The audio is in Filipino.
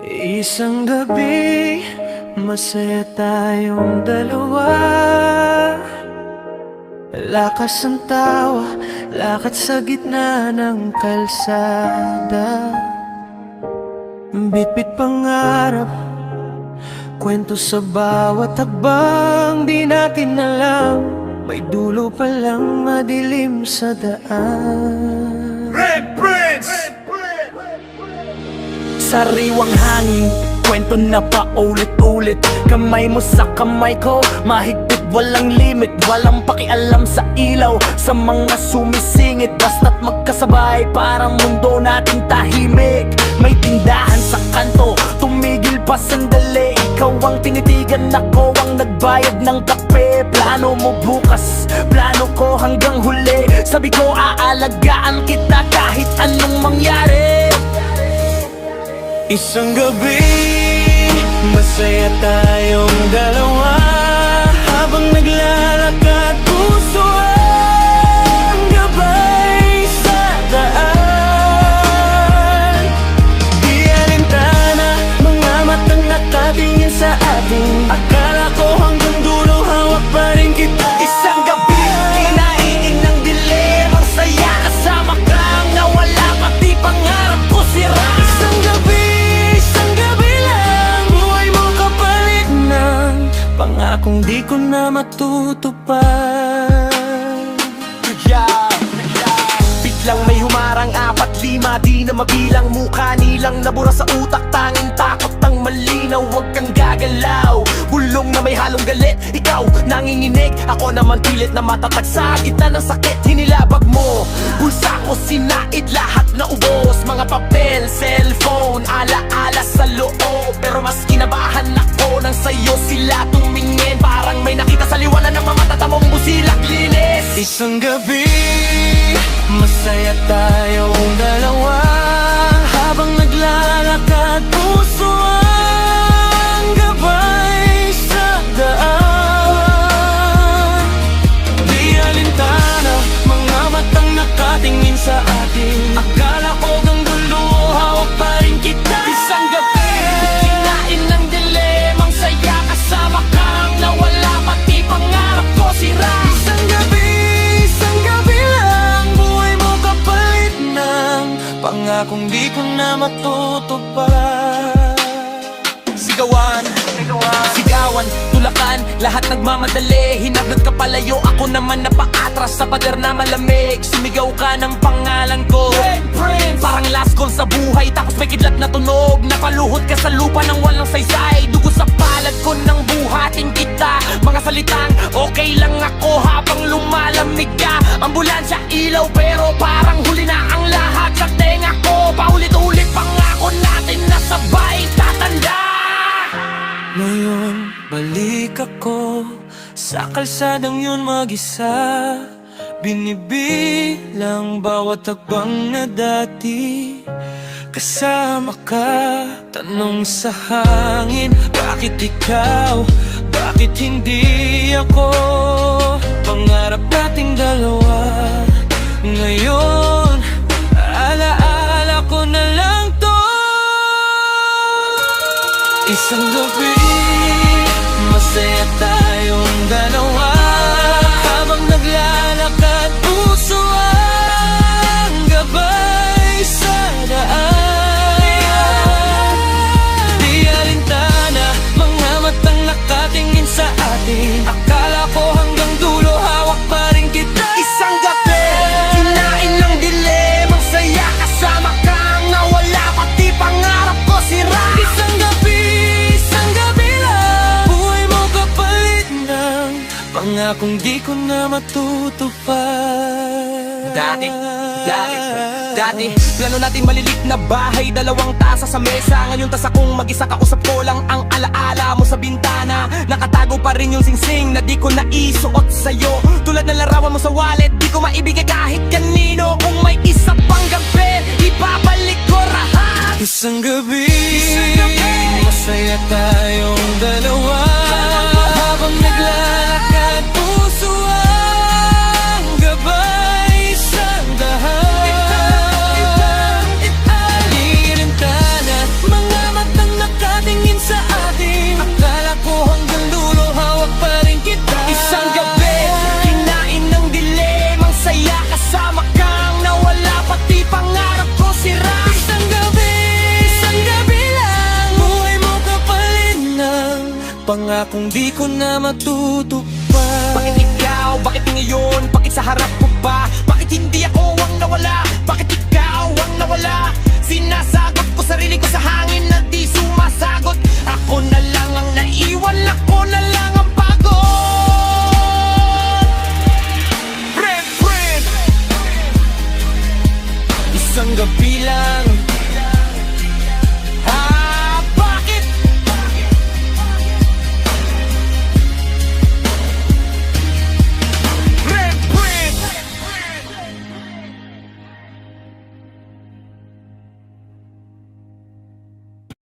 Isang gabi, masaya tayong dalawa. Lakas ng tawa, lakad sa gitna ng kalsada. Bitbit pangarap, kwento sa bawat hakbang. Di natin alam, may dulo palang madilim sa daan. Red Prince! Sariwang hangin, kwento na paulit-ulit. Kamay mo sa kamay ko, mahigpit, walang limit. Walang pakialam sa ilaw, sa mga sumisingit. Basta't magkasabay, parang mundo nating tahimik. May tindahan sa kanto, tumigil pa sandali. Ikaw ang tinitigan, ako ang nagbayad ng kape. Plano mo bukas, plano ko hanggang huli. Sabi ko aalagaan kita kahit anong mangyari. Isang gabi, masaya tayong dalawa. Habang naglalakad, puso ang gabay sa daan. Di alintana, mga matang nakatingin sa atin. Akala ko hanggang dulo, hawak pa rin kita. Isang gabi, kinaiin ng dilim. Ang saya kasama kang nawala, pati pangarap ko sira. Isang gabi lang, buhay mo kapalit ng pangakong di ko na matutupad. Biglang may humarang 4-5, di na mabilang. Mukha nilang nabura sa utak, tanging takot ang malinaw. Huwag kang gagalaw, bulong na may halong galit. Ikaw nanginginig, ako naman pilit na matatag sa gitna ng sakit. Hinilabag mo, bulsa ko sinaid, lahat na ubos. Mga papel, cellphone, alaala sa loob. Pero mas kinabahan ako nang sa'yo sila tumingin. Parang may nakita sa liwanag ng mga mata mong busilak linis. Isang gabi, masaya tayong dalawa. Habang naglalakad, puso ang gabay sa daan. Di alintana, mga matang nakatingin sa atin. Akala ko hanggang dulo, hawak pa rin kita. Isang gabi, kinain ng dilim. Ang saya kasama kang nawala, pati pangarap ko sira. Isang gabi lang, buhay mo kapalit ng pangakong di ko na matutupad. Sigawan, tulakan, lahat nagmamadali. Hinagad ka palayo, ako naman napaatras sa pader na malamig. Sumigaw ka ng pangalan ko, Red Prince. Parang last call sa buhay, tapos may kidlat na tunog. Napaluhod ka sa lupa ng walang saysay. Dugo sa palad ko ng buhatin kita. Mga salitang okay lang ako habang lumalamig ka. Ambulansya, ilaw, pero parang huli na ang lahat. Sa tenga ko, paulit-ulit pangako natin na sabay tatanda. Ngayon, balik ako sa kalsadang yun mag-isa. Binibilang bawat hakbang na dati kasama ka. Tanong sa hangin, bakit ikaw? Bakit hindi ako? Pangarap nating dalawa. Ngayon, alaala ko na lang to. Isang gabi, masaya tayong dalawa. Habang naglalakad, puso ang gabay sa daan. Di alintana, mga matang nakatingin sa atin. Akala ko hanggang dulo, hawak pa rin kita. Isang gabi, kinain ng dilim. Ang saya kasama kang nawala, pati pangarap ko sira. Isang gabi lang, buhay mo kapalit ng pangakong di ko na matutupad. Dati, plano natin malilit na bahay, 2 tasa sa mesa. Ngayon tas akong mag-isa, kausap ko lang ang alaala mo sa bintana. Nakatago pa rin yung singsing na di ko naisuot sa'yo. Tulad ng larawan mo sa wallet, di ko maibigay kahit kanino. Kung may isa pang gabi, ibabalik ko lahat. Isang gabi, masaya tayong dalawa. Habang naglalakad, puso ang gabay sa daan. Di alintana, mga matang pangakong di ko na matutupad. Bakit ikaw? Bakit ngayon? Bakit sa harap ko pa? Bakit hindi ako ang nawala? Bakit ikaw ang nawala?